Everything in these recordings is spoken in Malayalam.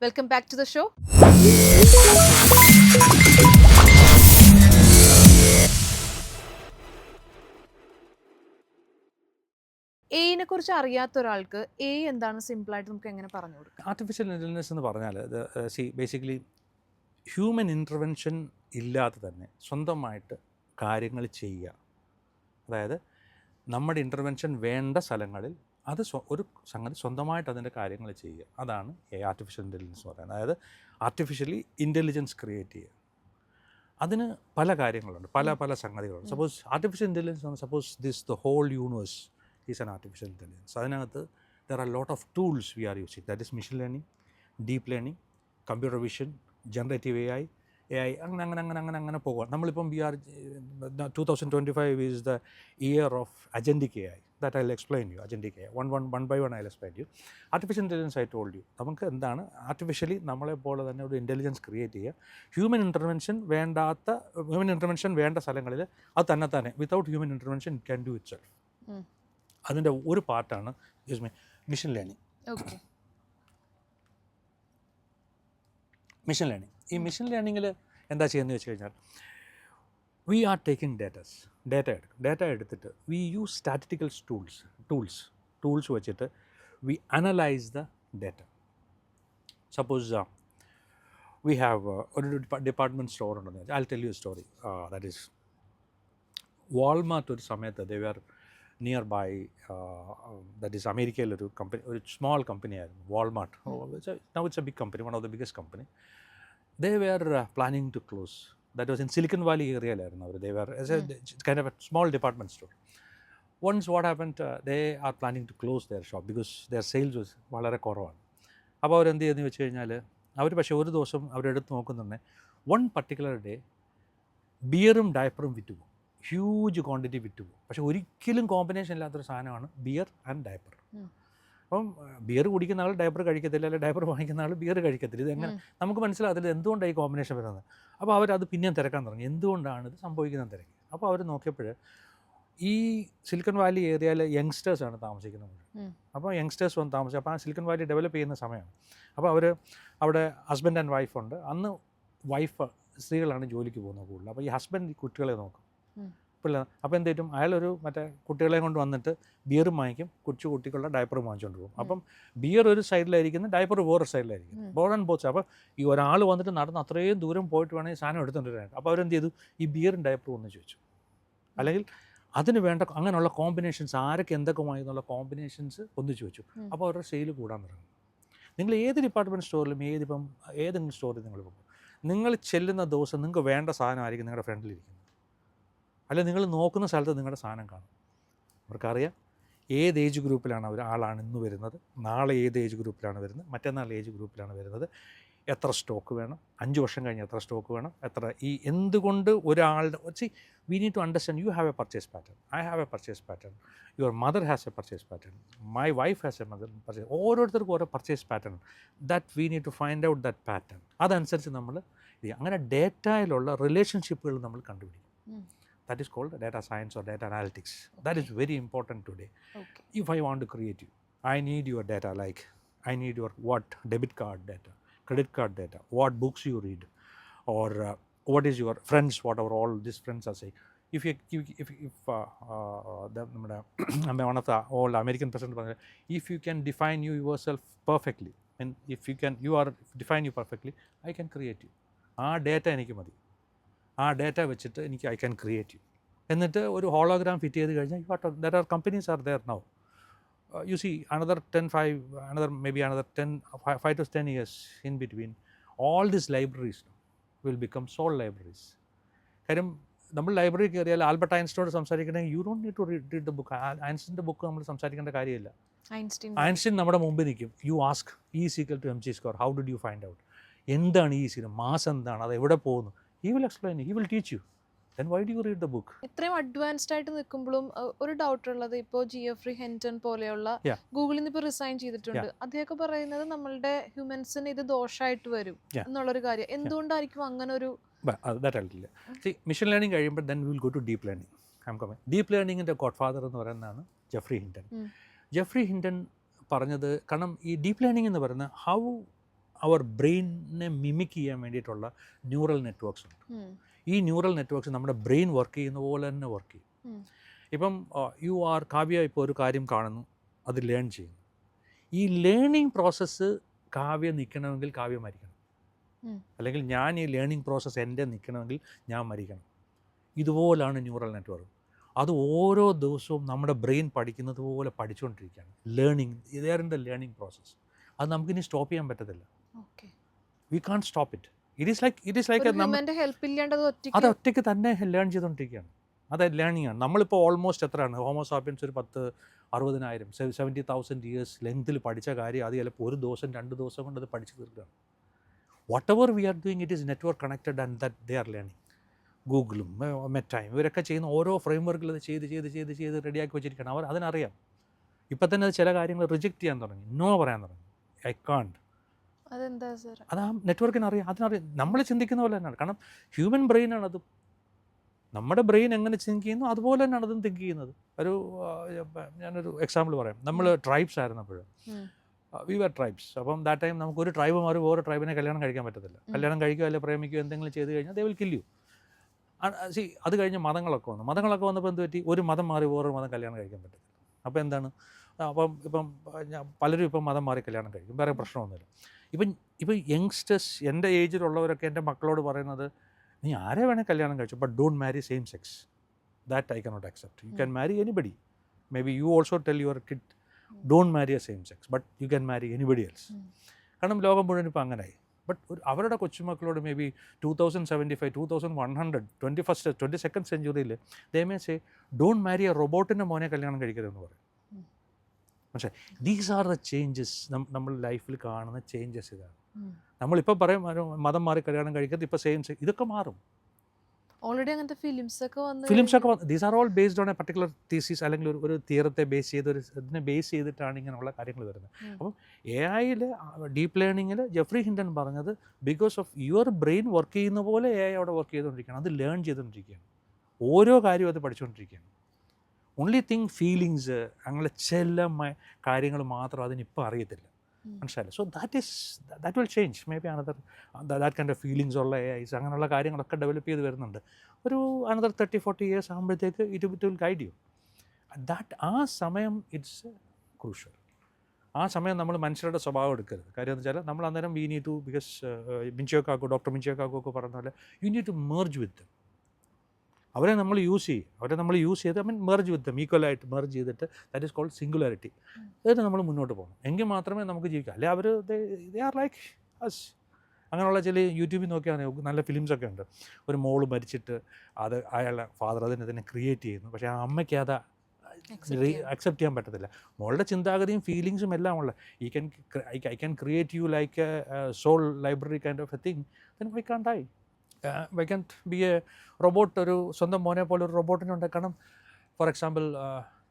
Welcome back to the show. എനെ കുറിച്ച് അറിയാത്ത ഒരാൾക്ക് എ എന്താണ് സിമ്പിളായിട്ട് നമുക്ക് എങ്ങനെ പറഞ്ഞു കൊടുക്കാം? ആർട്ടിഫിഷ്യൽ ഇൻ്റലിജൻസ് എന്ന് പറഞ്ഞാൽ ബേസിക്കലി ഹ്യൂമൻ ഇൻ്റർവെൻഷൻ ഇല്ലാതെ തന്നെ സ്വന്തമായിട്ട് കാര്യങ്ങൾ ചെയ്യുക. അതായത് നമ്മുടെ ഇൻ്റർവെൻഷൻ വേണ്ട സ്ഥലങ്ങളിൽ അത് ഒരു സംഗതി സ്വന്തമായിട്ട് അതിൻ്റെ കാര്യങ്ങൾ ചെയ്യുക. അതാണ് ആർട്ടിഫിഷ്യൽ ഇൻ്റലിജൻസ് എന്ന് പറയുന്നത്. അതായത് ആർട്ടിഫിഷ്യലി ഇൻ്റലിജൻസ് ക്രിയേറ്റ് ചെയ്യുക. അതിന് പല കാര്യങ്ങളുണ്ട്, പല സംഗതികളുണ്ട്. Suppose artificial intelligence suppose the whole universe is an artificial intelligence. അതിനകത്ത് there are a lot of tools we are using, that is machine learning, deep learning, computer vision, generative AI അങ്ങനെ പോകുക. നമ്മളിപ്പം 2025 is the year of agentic AI. That I'll explain you, agentic AI. One by one I'll explain you. Artificial intelligence I told you. നമുക്ക് എന്താണ് ആർട്ടിഫിഷ്യലി നമ്മളെ പോലെ തന്നെ ഒരു ഇൻ്റലിജൻസ് ക്രിയേറ്റ് ചെയ്യുക. ഹ്യൂമൻ ഇൻ്റർവെൻഷൻ വേണ്ട സ്ഥലങ്ങളിൽ അത് തന്നെ without human intervention it can do it self. അതിൻ്റെ ഒരു പാർട്ടാണ് മിഷൻ ലേണിംഗ്. Mission learning. ഈ മിഷൻ ലേണിങ്ങിൽ എന്താ ചെയ്യുന്നത് വെച്ച് കഴിഞ്ഞാൽ വി ആർ ടേക്കിംഗ് ഡേറ്റ എടുത്തിട്ട് വി യൂസ് സ്റ്റാറ്റിസ്റ്റിക്കൽ ടൂൾസ് വെച്ചിട്ട് V analyse the data. Suppose we have ഒരു ഡിപ്പാർട്ട്മെൻറ്റ് സ്റ്റോർ ഉണ്ടെന്ന് വെച്ചാൽ I tell you story. That is Walmart ഒരു സമയത്ത് they are near by, that is അമേരിക്കയിലൊരു കമ്പനി, ഒരു സ്മോൾ കമ്പനി ആയിരുന്നു Walmart. Now it's a big company, one of the biggest company. They were planning to close. That was in Silicon Valley ഏരിയയിലായിരുന്നു അവർ. They were kind of a small department store. Once what happened, they are planning to close their shop because their sales വളരെ കുറവാണ്. അപ്പോൾ അവരെന്ത് ചെയ്യുന്നത് വെച്ച് കഴിഞ്ഞാൽ അവർ പക്ഷേ ഒരു ദിവസം അവരെടുത്ത് നോക്കുന്നുണ്ടെ വൺ പർട്ടിക്കുലർ ഡേ ബിയറും ഡയപ്പറും വിറ്റുപോകും. ഹ്യൂജ് ക്വാണ്ടിറ്റി വിറ്റുപോകും. പക്ഷേ ഒരിക്കലും കോമ്പിനേഷൻ ഇല്ലാത്തൊരു സാധനമാണ് ബിയർ ആൻഡ് ഡയപ്പർ. അപ്പം ബിയർ കുടിക്കുന്ന ആൾ ഡയപ്പർ കഴിക്കത്തില്ല, അല്ലെങ്കിൽ ഡയപ്പർ വാങ്ങിക്കുന്ന ആൾ ബിയർ കഴിക്കത്തില്ല. ഇതെങ്ങനെ നമുക്ക് മനസ്സിലാകത്തില്ല എന്തുകൊണ്ടാണ് ഈ കോമ്പിനേഷൻ വരുന്നത്. അപ്പോൾ അവരത് പിന്നെയും തിരക്കാൻ തുടങ്ങി, എന്തുകൊണ്ടാണ് ഇത് സംഭവിക്കുന്നത് തിരക്കി. അപ്പോൾ അവർ നോക്കിയപ്പോൾ ഈ സിലിക്കൺ വാലി ഏരിയയിൽ യങ്സ്റ്റേഴ്സാണ് താമസിക്കുന്നത്. അപ്പോൾ യങ്സ്റ്റേഴ്സ് വന്ന് താമസിക്കും. അപ്പോൾ ആ സിലിക്കൺ വാലി ഡെവലപ്പ് ചെയ്യുന്ന സമയമാണ്. അപ്പോൾ അവർ അവിടെ ഹസ്ബൻഡ് ആൻഡ് വൈഫുണ്ട്. അന്ന് സ്ത്രീകളാണ് ജോലിക്ക് പോകുന്നത് കൂടുതൽ. അപ്പോൾ ഈ ഹസ്ബൻഡ് കുട്ടികളെ നോക്കും, പിള്ളേർ. അപ്പോൾ എന്ത് ചെയ്യും, അയാളൊരു മറ്റേ കുട്ടികളെ കൊണ്ട് വന്നിട്ട് ബിയറും വാങ്ങിക്കും, കുട്ടികളുടെ ഡയപ്പറും വാങ്ങിച്ചുകൊണ്ട് പോകും. അപ്പം ബിയർ ഒരു സൈഡിലായിരിക്കുന്നു, ഡയപ്പർ വേറെ സൈഡിലായിരിക്കും, ബോർഡ് ആൻഡ് ബോച്ച്. അപ്പോൾ ഈ ഒരാൾ വന്നിട്ട് നടന്ന് അത്രയും ദൂരം പോയിട്ട് വേണമെങ്കിൽ സാധനം എടുത്തുകൊണ്ട് വരാൻ. അപ്പോൾ അവരെന്ത് ചെയ്തു, ഈ ബിയറും ഡയപ്പറും ഒന്ന് ചോദിച്ചു. അല്ലെങ്കിൽ അതിന് വേണ്ട അങ്ങനെയുള്ള കോമ്പിനേഷൻസ്, ആരൊക്കെ എന്തൊക്കെ വാങ്ങിയെന്നുള്ള കോമ്പിനേഷൻസ് ഒന്ന് ചോദിച്ചു. അപ്പോൾ അവരുടെ സെയിൽ കൂടാൻ തുടങ്ങും. നിങ്ങൾ ഏത് ഡിപ്പാർട്ട്മെൻറ്റ് സ്റ്റോറിലും ഏതെങ്കിലും സ്റ്റോറിൽ നിങ്ങൾ പോകും, നിങ്ങൾ ചെല്ലുന്ന ദിവസം നിങ്ങൾക്ക് വേണ്ട സാധനമായിരിക്കും നിങ്ങളുടെ ഫ്രണ്ടിലിരിക്കുന്നത്. അല്ല, നിങ്ങൾ നോക്കുന്ന സ്ഥലത്ത് നിങ്ങളുടെ സാധനം കാണും. അവർക്കറിയാം ഏത് ഏജ് ഗ്രൂപ്പിലാണ് ആളാണ് ഇന്ന് വരുന്നത്, നാളെ ഏത് ഏജ് ഗ്രൂപ്പിലാണ് വരുന്നത്, മറ്റന്നാൾ ഏജ് ഗ്രൂപ്പിലാണ് വരുന്നത്, എത്ര സ്റ്റോക്ക് വേണം, 5 വർഷം കഴിഞ്ഞ് എത്ര സ്റ്റോക്ക് വേണം, എന്തുകൊണ്ട് ഒരാളുടെ we need to understand. You have a purchase pattern, I have a purchase pattern, your mother has a purchase pattern, my wife has a purchase. ഓരോരുത്തർക്കും ഓരോ purchase pattern. That we need to find out that pattern. അതനുസരിച്ച് നമ്മൾ അങ്ങനെ ഡേറ്റയിലുള്ള റിലേഷൻഷിപ്പുകൾ നമ്മൾ കണ്ടുപിടിക്കും. That is called data science or data analytics. That is very important today. If I want to create you, I need your data, like I need your debit card data, credit card data, what books you read, or what is your friends, whatever all these friends are saying. If one of the old American president, if you can define yourself perfectly, and if you are define you perfectly, I can create you. Data എനിക്ക് മതി. ആ ഡേറ്റ വെച്ചിട്ട് ഐ ക്യാൻ ക്രിയേറ്റ് യു. എന്നിട്ട് ഒരു ഹോളോഗ്രാം ഫിറ്റ് ചെയ്ത് കഴിഞ്ഞാൽ there are companies are there now. You see another 5 to 10 years in between, all these libraries will become sole libraries. കാര്യം നമ്മൾ ലൈബ്രറി കയറിയാൽ ആൽബർട്ട് ഐൻസ്റ്റീനോട് സംസാരിക്കണമെങ്കിൽ you don't need to read the book. ഐൻസ്റ്റീൻ്റെ ബുക്ക് നമ്മൾ സംസാരിക്കേണ്ട കാര്യമില്ല. ഐൻസ്റ്റീൻ നമ്മുടെ മുമ്പിൽ നിൽക്കും. You ask E = mc², how did you find out, എന്താണ് ഈ സീനം, മാസ് എന്താണ്, അത് എവിടെ പോകുന്നു, he will explain, he will teach you. Then why do you read the book? ഇത്രയും അഡ്വാൻസ്ഡ് ആയിട്ട് നിൽക്കുമ്പോഴും ഒരു ഡൗട്ട് ഉള്ളത്, ഇപ്പോൾ ജിയഫ്രി ഹെൻറ്റൺ പോലെയുള്ള ഗൂഗിളിൽ നിന്ന് ഇപ്പോൾ റിസൈൻ ചെയ്തിട്ടുണ്ട്, അദ്ദേഹമൊക്കെ പറയുന്നത് നമ്മളുടെ ഹ്യൂമൻസിന് ഇത് ദോഷമായിട്ട് വരും എന്നുള്ളൊരു കാര്യം. എന്തുകൊണ്ടായിരിക്കും അങ്ങനെ ഒരു മിഷൻ ലേണിംഗ് കഴിയുമ്പോൾ then we will go to deep learning. Deep ലേണിങ്ങിൻ്റെ ഗോഡ് ഫാദർ എന്ന് പറയുന്നതാണ് ജെഫ്രി ഹിൻറ്റൺ. ജെഫ്രി ഹിൻറ്റൺ പറഞ്ഞത്, കാരണം ഈ ഡീപ്പ് ലേണിംഗ് എന്ന് പറയുന്നത് അവർ ബ്രെയിനിനെ മിമിക് ചെയ്യാൻ വേണ്ടിയിട്ടുള്ള ന്യൂറൽ നെറ്റ്വർക്ക്സ് ഉണ്ട്. ഈ ന്യൂറൽ നെറ്റ്വർക്ക്സ് നമ്മുടെ ബ്രെയിൻ വർക്ക് ചെയ്യുന്ന പോലെ തന്നെ വർക്ക് ചെയ്യും. ഇപ്പം കാവ്യ ഇപ്പോൾ ഒരു കാര്യം കാണുന്നു, അത് ലേൺ ചെയ്യുന്നു. ഈ ലേണിംഗ് പ്രോസസ്സ് കാവ്യ നിൽക്കണമെങ്കിൽ കാവ്യ മരിക്കണം, അല്ലെങ്കിൽ ഞാൻ ഈ ലേണിംഗ് പ്രോസസ്സ് എൻ്റെ നിൽക്കണമെങ്കിൽ ഞാൻ മരിക്കണം. ഇതുപോലാണ് ന്യൂറൽ നെറ്റ്വർക്ക്. അത് ഓരോ ദിവസവും നമ്മുടെ ബ്രെയിൻ പഠിക്കുന്നത് പോലെ പഠിച്ചുകൊണ്ടിരിക്കുകയാണ്. ലേണിംഗ്, ഇതേ ഇൻ ദ ലേണിംഗ് പ്രോസസ്സ്. അത് നമുക്കിനി സ്റ്റോപ്പ് ചെയ്യാൻ പറ്റത്തില്ല. We can stop it. It is like അത് ഒറ്റയ്ക്ക് തന്നെ ലേൺ ചെയ്തുകൊണ്ടിരിക്കുകയാണ്. അത് ലേണിംഗ് ആണ്. നമ്മളിപ്പോൾ ഓൾമോസ്റ്റ് എത്രയാണ്, ഹോമോസാപ്പിയൻസ് ഒരു 60,000 70,000 ഇയേഴ്സ് ലെങ്തിൽ പഠിച്ച കാര്യം അത് ചിലപ്പോൾ ഒരു ദിവസം 2 ദിവസം കൊണ്ട് അത് പഠിച്ചു തീർക്കുകയാണ്. Whatever we are doing, it is network connected and that they are learning. ഗൂഗിളും മെറ്റയും ഇവരൊക്കെ ചെയ്യുന്ന ഓരോ ഫ്രെയിംവർക്കിൽ അത് ചെയ്ത് റെഡിയാക്കി വെച്ചിരിക്കണം. അവർ അതിനറിയാം. ഇപ്പം തന്നെ അത് ചില കാര്യങ്ങൾ റിജക്റ്റ് ചെയ്യാൻ തുടങ്ങി, നോ പറയാൻ തുടങ്ങി. I can't. അത് ആ നെറ്റ്വർക്കിന് അറിയാം, അതിനറിയാം. നമ്മൾ ചിന്തിക്കുന്ന പോലെ തന്നെയാണ്. കാരണം ഹ്യൂമൻ ബ്രെയിനാണ് അത്. നമ്മുടെ ബ്രെയിൻ എങ്ങനെ തിങ്ക് ചെയ്യുന്നു അതുപോലെ തന്നെയാണ് അതും തിങ്ക് ചെയ്യുന്നത്. ഞാനൊരു എക്സാമ്പിൾ പറയാം. നമ്മൾ ട്രൈബ്സ് ആയിരുന്നപ്പോൾ, വി വർ ട്രൈബ്സ്. അപ്പം ദാറ്റ് ടൈം നമുക്ക് ഒരു ട്രൈബ് മാറി വേറെ ട്രൈബിനെ കല്യാണം കഴിക്കാൻ പറ്റത്തില്ല. കല്യാണം കഴിക്കുക അല്ലെങ്കിൽ പ്രേമിക്കുകയോ എന്തെങ്കിലും ചെയ്ത് കഴിഞ്ഞാൽ ദേ വിൽ കിൽ യു. അത് കഴിഞ്ഞ് മതങ്ങളൊക്കെ വന്നപ്പോൾ എന്ത് പറ്റി, ഒരു മതം മാറി വേറൊരു മതം കല്യാണം കഴിക്കാൻ പറ്റത്തില്ല. അപ്പോൾ എന്താണ്, ഇപ്പം പലരും ഇപ്പം മതം മാറി കല്യാണം കഴിക്കും, വേറെ പ്രശ്നമൊന്നുമില്ല. ഇപ്പം യങ്സ്റ്റേഴ്സ്, എൻ്റെ ഏജിലുള്ളവരൊക്കെ എൻ്റെ മക്കളോട് പറയുന്നത്, നീ ആരെ വേണേൽ കല്യാണം കഴിച്ചു, but don't marry same sex. That I cannot accept. You can marry anybody. Maybe you also tell your kid don't marry a same sex, but you can marry anybody else. കാരണം ലോകം മുഴുവൻ ഇപ്പോൾ അങ്ങനെയായി. ബട്ട് അവരുടെ കൊച്ചുമക്കളോട് മേ ബി 2075, 2100, 22nd സെഞ്ച്വറിയിൽ they may say don't marry a റോബോട്ടിൻ്റെ മോനെ കല്യാണം കഴിക്കരുതെന്ന് പറയും. പക്ഷേ ദീസ് ആർ ദ ചേഞ്ചസ്. നമ്മൾ ലൈഫിൽ കാണുന്ന ചേഞ്ചസ് ഇതാണ്. നമ്മളിപ്പോൾ പറയും മതം മാറി കല്യാണം കഴിക്കരുത്, ഇപ്പോൾ സെയിം സെക്സ്, ഇതൊക്കെ മാറും. ഓൾറെഡി അങ്ങനത്തെ ഫിലിംസ് ഒക്കെ these are all based on A particular thesis, അല്ലെങ്കിൽ ഒരു തിയറത്തെ ബേസ് ചെയ്ത് ഇതിനെ ബേസ് ചെയ്തിട്ടാണ് ഇങ്ങനെയുള്ള കാര്യങ്ങൾ വരുന്നത്. അപ്പം AI ഡീപ്പ് ലേണിങ്ങിൽ ജെഫ്രി ഹിൻറ്റൺ പറഞ്ഞത്, because of your brain work ചെയ്യുന്ന പോലെ AI അവിടെ വർക്ക് ചെയ്തുകൊണ്ടിരിക്കുകയാണ്. അത് ലേൺ ചെയ്തുകൊണ്ടിരിക്കുകയാണ്. ഓരോ കാര്യവും അത് പഠിച്ചുകൊണ്ടിരിക്കുകയാണ്. ഓൺലി തിങ് ഫീലിങ്സ്, അങ്ങനെ ചില കാര്യങ്ങൾ മാത്രം അതിനിപ്പോൾ അറിയത്തില്ല. മനസ്സിലായില്ല. So that will change. May be another that kind of feelings ഉള്ള AIs അങ്ങനെയുള്ള കാര്യങ്ങളൊക്കെ ഡെവലപ്പ് ചെയ്ത് വരുന്നുണ്ട്. ഒരു അനദർ 30-40 ഇയേഴ്സ് ആകുമ്പോഴത്തേക്ക് ഇറ്റ് വിൽ ഗൈഡ് യു. ആ സമയം ഇറ്റ്സ് ക്രൂഷ്യൽ. ആ സമയം നമ്മൾ മനുഷ്യരുടെ സ്വഭാവം എടുക്കരുത്. കാര്യം എന്ന് വെച്ചാൽ നമ്മൾ അന്നേരം we need to, because doctor Michio Kaku ഒക്കെ പറഞ്ഞ പോലെ, you need to merge with. അവരെ നമ്മൾ യൂസ് ചെയ്ത് മെർജ് വിത്ത് ഈക്വലായിട്ട് മെർജ് ചെയ്തിട്ട്, ദാറ്റ് ഈസ് കോൾഡ് സിംഗുലാരിറ്റി. എന്നിട്ട് നമ്മൾ മുന്നോട്ട് പോകണം. എങ്കിൽ മാത്രമേ നമുക്ക് ജീവിക്കാം. അല്ലെ അവർ ദേ ആർ ലൈക്ക് അസ്. അങ്ങനെയുള്ള ചില യൂട്യൂബിൽ നോക്കിയാൽ നല്ല ഫിലിംസൊക്കെ ഉണ്ട്. ഒരു മോള് മരിച്ചിട്ട് അത് അയാളുടെ ഫാദർ അതിനെ ക്രിയേറ്റ് ചെയ്യുന്നു. പക്ഷേ ആ അമ്മയ്ക്ക് അത് അക്സെപ്റ്റ് ചെയ്യാൻ പറ്റത്തില്ല. മോളുടെ ചിന്താഗതിയും ഫീലിങ്സും എല്ലാം ഉള്ള I can create you like a soul library kind of a thing, then why can't why can't be a robot. ഒരു സ്വന്തം മോനെ പോലെ ഒരു റോബോട്ടിനെ ഉണ്ടാക്കണം. ഫോർ എക്സാമ്പിൾ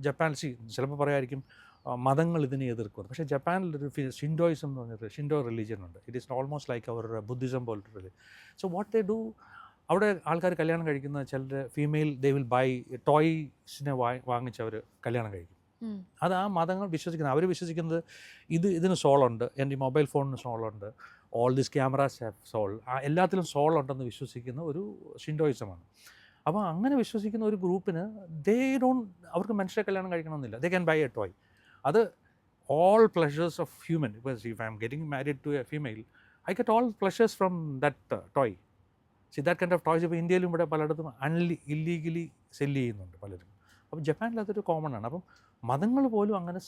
ജപ്പാൻ, ചിലപ്പോൾ പറയായിരിക്കും മതങ്ങൾ ഇതിനെ എതിർക്കുന്നത്. പക്ഷേ ജപ്പാനിലൊരു ഷിൻഡോയിസം എന്ന് പറഞ്ഞിട്ട് ഷിൻഡോ റിലീജിയൻ ഉണ്ട്. ഇറ്റ് ഈസ് ഓൾമോസ്റ്റ് ലൈക്ക് അവർ ബുദ്ധിസം പോലത്തെ religion. So what they do, അവിടെ ആൾക്കാർ കല്യാണം കഴിക്കുന്ന ചിലർ ഫീമെയിൽ ദേ വിൽ ബൈ ടോയ്സിനെ വാങ്ങിച്ച് അവർ കല്യാണം കഴിക്കും. അത് ആ മതങ്ങൾ വിശ്വസിക്കുന്നത്. അവർ വിശ്വസിക്കുന്നത് ഇതിന് സോളുണ്ട്, എൻ്റെ മൊബൈൽ ഫോണിന് സോളുണ്ട്, all this cameras have soul, എല്ലാത്തിലും സോൾ ഉണ്ടെന്ന് വിശ്വസിക്കുന്ന ഒരു ഷിൻഡോയിസമാണ്. അപ്പോൾ അങ്ങനെ വിശ്വസിക്കുന്ന ഒരു ഗ്രൂപ്പിന് അവർക്ക് മനുഷ്യരെ കല്യാണം കഴിക്കണമെന്നില്ല. They can buy a toy. അത് all pleasures of human. Because if I am getting married to a female, I get all pleasures from that toy. That kind of toys ഇപ്പോൾ ഇന്ത്യയിലും ഇവിടെ പലയിടത്തും ഇല്ലീഗലി സെല്ല് ചെയ്യുന്നുണ്ട് പലരും. അപ്പം ജപ്പാനിൽ അതൊരു കോമൺ ആണ്. അപ്പം മതങ്ങൾ പോലും അങ്ങനെ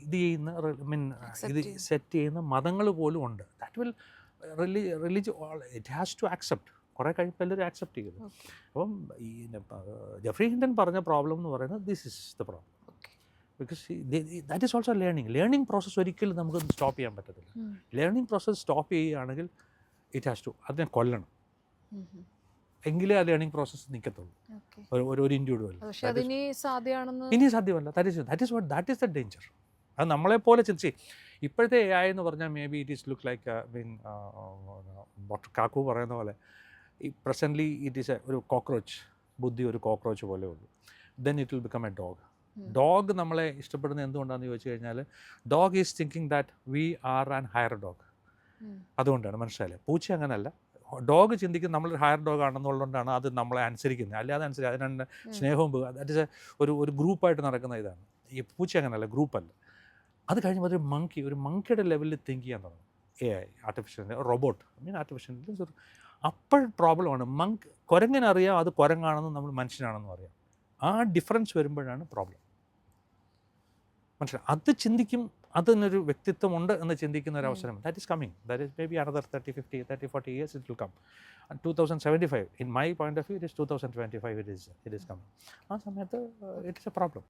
ഇത് സെറ്റ് ചെയ്യുന്ന മതങ്ങൾ പോലും ഉണ്ട്. That will it has to accept. കുറേ കഴിയുമ്പോൾ എല്ലാവരും ആക്സെപ്റ്റ് ചെയ്തു. അപ്പം ഈ ജെഫ്രി ഹിൻറ്റൺ പറഞ്ഞ പ്രോബ്ലം എന്ന് പറയുന്നത് this is the problem. Because that is also learning process ഒരിക്കലും നമുക്ക് സ്റ്റോപ്പ് ചെയ്യാൻ പറ്റത്തില്ല. ലേണിംഗ് പ്രോസസ്സ് സ്റ്റോപ്പ് ചെയ്യുകയാണെങ്കിൽ ഇറ്റ് ഹാസ് ടു അതിനെ കൊല്ലണം. എങ്കിലേ ആ ലേണിംഗ് പ്രോസസ്സ് നിൽക്കത്തുള്ളൂ ഒരു ഇൻഡിവിജ്വൽ. ഇനി സാധ്യമല്ല. That is the danger. അത് നമ്മളെപ്പോലെ ചിന്തിച്ച് ഇപ്പോഴത്തെ AI എന്ന് പറഞ്ഞാൽ may be it is look like doctor കാക്കു പറയുന്ന പോലെ ഈ പ്രസൻ്റ്ലി ഇറ്റ് ഈസ് ഒരു കോക്രോച്ച് ബുദ്ധി, ഒരു കോക്രോച്ച് പോലെ ഉള്ളൂ. Then it will become A dog. നമ്മളെ ഇഷ്ടപ്പെടുന്നത് എന്തുകൊണ്ടാണെന്ന് ചോദിച്ചു കഴിഞ്ഞാൽ, dog is thinking that we are an higher dog. അതുകൊണ്ടാണ്, മനസ്സിലായില്ലേ? പൂച്ച അങ്ങനെയല്ല. ഡോഗ് ചിന്തിക്കുന്നത് നമ്മളൊരു ഹയർ ഡോഗ് ആണെന്നുള്ളതുകൊണ്ടാണ് അത് നമ്മളെ അനുസരിക്കുന്നത്, അല്ലാതെ അനുസരിച്ച് അതിനുള്ള സ്നേഹവും ദാറ്റ് ഇസ് ഒരു ഗ്രൂപ്പായിട്ട് നടക്കുന്ന ഇതാണ്. ഈ പൂച്ച അങ്ങനെയല്ല, ഗ്രൂപ്പല്ല. അത് കഴിയുമ്പോൾ ഒരു മങ്കിയുടെ ലെവലിൽ തിങ്ക് ചെയ്യാൻ തുടങ്ങും. AI, artificial robot, artificial intelligence. അപ്പോൾ പ്രോബ്ലമാണ്. കുരങ്ങനറിയാം അത് കുരങ്ങാണെന്നും നമ്മൾ മനുഷ്യനാണെന്നും അറിയാം. ആ ഡിഫറൻസ് വരുമ്പോഴാണ് പ്രോബ്ലം. മനസ്സിലായി? അത് ചിന്തിക്കും, അതിനൊരു വ്യക്തിത്വമുണ്ട് എന്ന് ചിന്തിക്കുന്ന ഒരു അവസരം. That is coming. That is may be another 30-40 years it will come. 2075, in my point of view, it is 2025, it is coming. ആ സമയത്ത് it is a problem.